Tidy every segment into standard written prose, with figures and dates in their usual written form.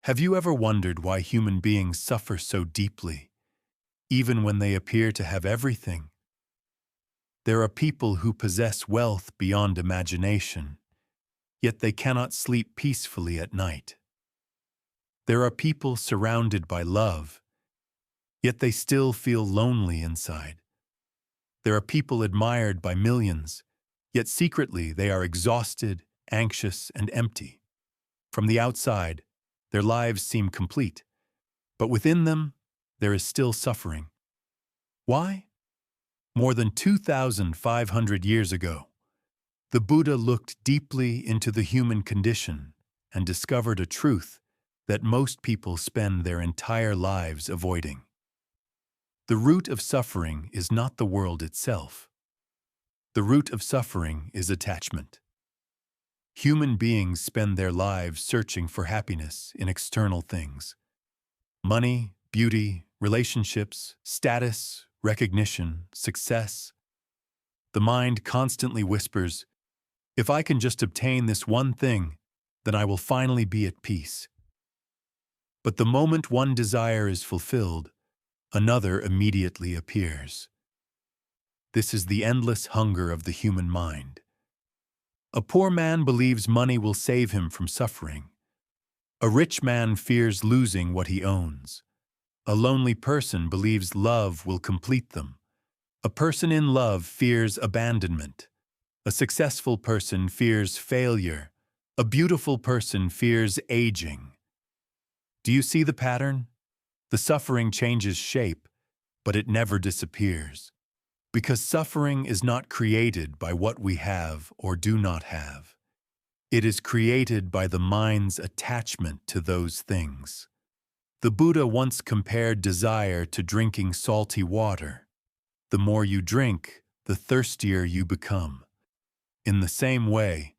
Have you ever wondered why human beings suffer so deeply, even when they appear to have everything? There are people who possess wealth beyond imagination, yet they cannot sleep peacefully at night. There are people surrounded by love, yet they still feel lonely inside. There are people admired by millions, yet secretly they are exhausted, anxious, and empty. From the outside, their lives seem complete, but within them, there is still suffering. Why? More than 2,500 years ago, the Buddha looked deeply into the human condition and discovered a truth that most people spend their entire lives avoiding. The root of suffering is not the world itself. The root of suffering is attachment. Human beings spend their lives searching for happiness in external things. Money, beauty, relationships, status, recognition, success. The mind constantly whispers, "If I can just obtain this one thing, then I will finally be at peace." But the moment one desire is fulfilled, another immediately appears. This is the endless hunger of the human mind. A poor man believes money will save him from suffering. A rich man fears losing what he owns. A lonely person believes love will complete them. A person in love fears abandonment. A successful person fears failure. A beautiful person fears aging. Do you see the pattern? The suffering changes shape, but it never disappears. Because suffering is not created by what we have or do not have. It is created by the mind's attachment to those things. The Buddha once compared desire to drinking salty water. The more you drink, the thirstier you become. In the same way,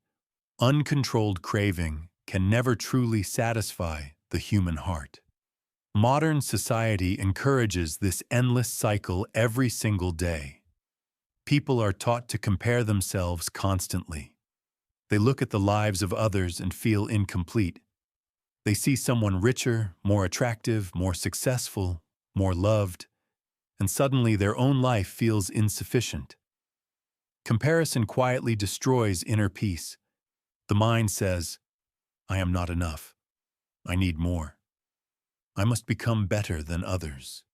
uncontrolled craving can never truly satisfy the human heart. Modern society encourages this endless cycle every single day. People are taught to compare themselves constantly. They look at the lives of others and feel incomplete. They see someone richer, more attractive, more successful, more loved, and suddenly their own life feels insufficient. Comparison quietly destroys inner peace. The mind says, "I am not enough. I need more. I must become better than others."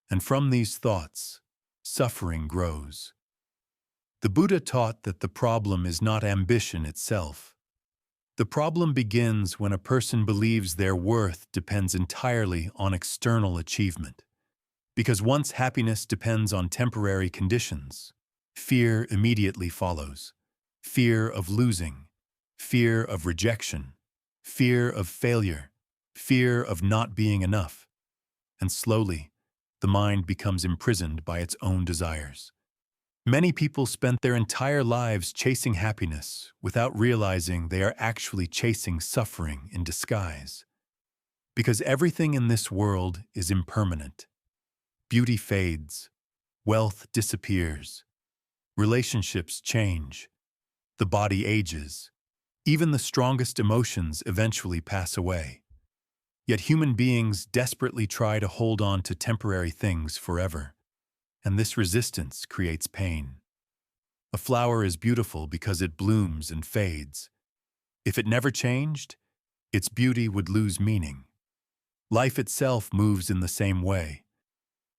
And from these thoughts, suffering grows. The Buddha taught that the problem is not ambition itself. The problem begins when a person believes their worth depends entirely on external achievement. Because once happiness depends on temporary conditions, fear immediately follows. Fear of losing, fear of rejection, fear of failure, fear of not being enough. And slowly, the mind becomes imprisoned by its own desires. Many people spent their entire lives chasing happiness without realizing they are actually chasing suffering in disguise. Because everything in this world is impermanent. Beauty fades, wealth disappears, relationships change, the body ages, even the strongest emotions eventually pass away. Yet human beings desperately try to hold on to temporary things forever, and this resistance creates pain. A flower is beautiful because it blooms and fades. If it never changed, its beauty would lose meaning. Life itself moves in the same way.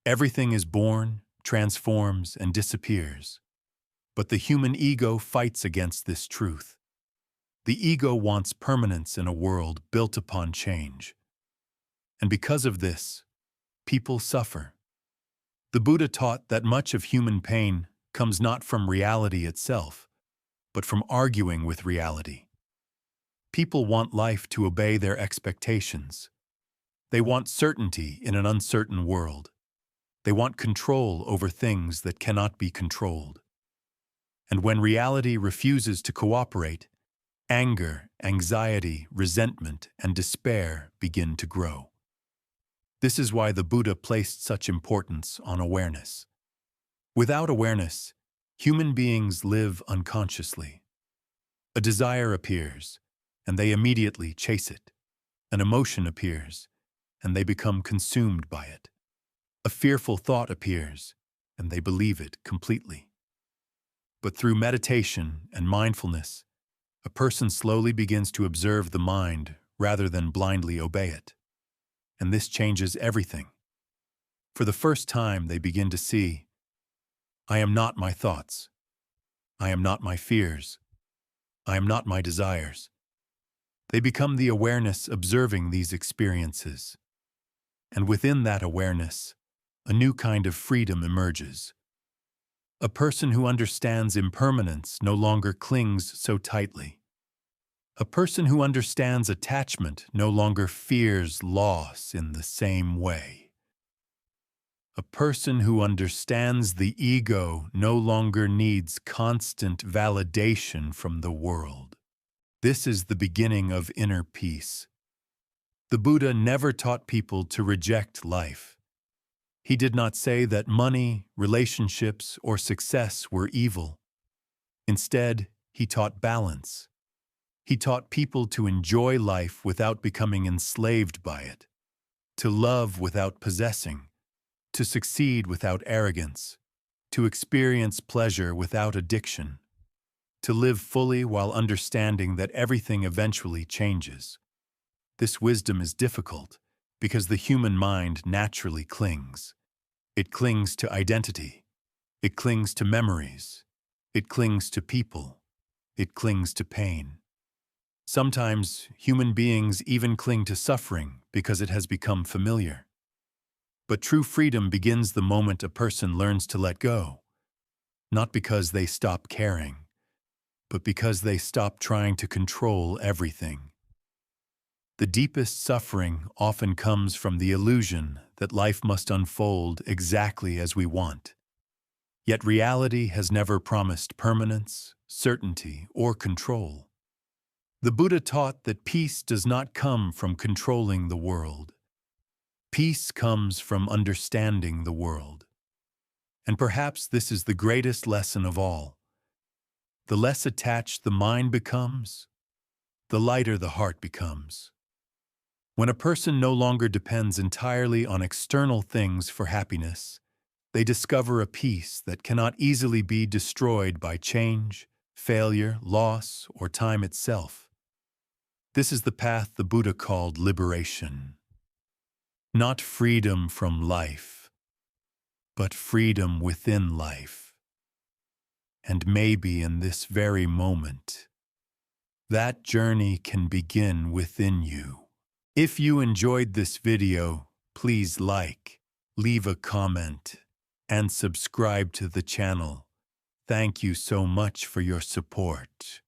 Everything is born, transforms, and disappears. But the human ego fights against this truth. The ego wants permanence in a world built upon change. And because of this, people suffer. The Buddha taught that much of human pain comes not from reality itself, but from arguing with reality. People want life to obey their expectations. They want certainty in an uncertain world. They want control over things that cannot be controlled. And when reality refuses to cooperate, anger, anxiety, resentment, and despair begin to grow. This is why the Buddha placed such importance on awareness. Without awareness, human beings live unconsciously. A desire appears, and they immediately chase it. An emotion appears, and they become consumed by it. A fearful thought appears, and they believe it completely. But through meditation and mindfulness, a person slowly begins to observe the mind rather than blindly obey it. And this changes everything. For the first time, they begin to see, I am not my thoughts. I am not my fears. I am not my desires. They become the awareness observing these experiences. And within that awareness, a new kind of freedom emerges. A person who understands impermanence no longer clings so tightly. A person who understands attachment no longer fears loss in the same way. A person who understands the ego no longer needs constant validation from the world. This is the beginning of inner peace. The Buddha never taught people to reject life. He did not say that money, relationships, or success were evil. Instead, he taught balance. He taught people to enjoy life without becoming enslaved by it, to love without possessing, to succeed without arrogance, to experience pleasure without addiction, to live fully while understanding that everything eventually changes. This wisdom is difficult because the human mind naturally clings. It clings to identity. It clings to memories. It clings to people. It clings to pain. Sometimes human beings even cling to suffering because it has become familiar. But true freedom begins the moment a person learns to let go, not because they stop caring, but because they stop trying to control everything. The deepest suffering often comes from the illusion that life must unfold exactly as we want. Yet reality has never promised permanence, certainty, or control. The Buddha taught that peace does not come from controlling the world. Peace comes from understanding the world. And perhaps this is the greatest lesson of all. The less attached the mind becomes, the lighter the heart becomes. When a person no longer depends entirely on external things for happiness, they discover a peace that cannot easily be destroyed by change, failure, loss, or time itself. This is the path the Buddha called liberation. Not freedom from life, but freedom within life. And maybe in this very moment, that journey can begin within you. If you enjoyed this video, please like, leave a comment, and subscribe to the channel. Thank you so much for your support.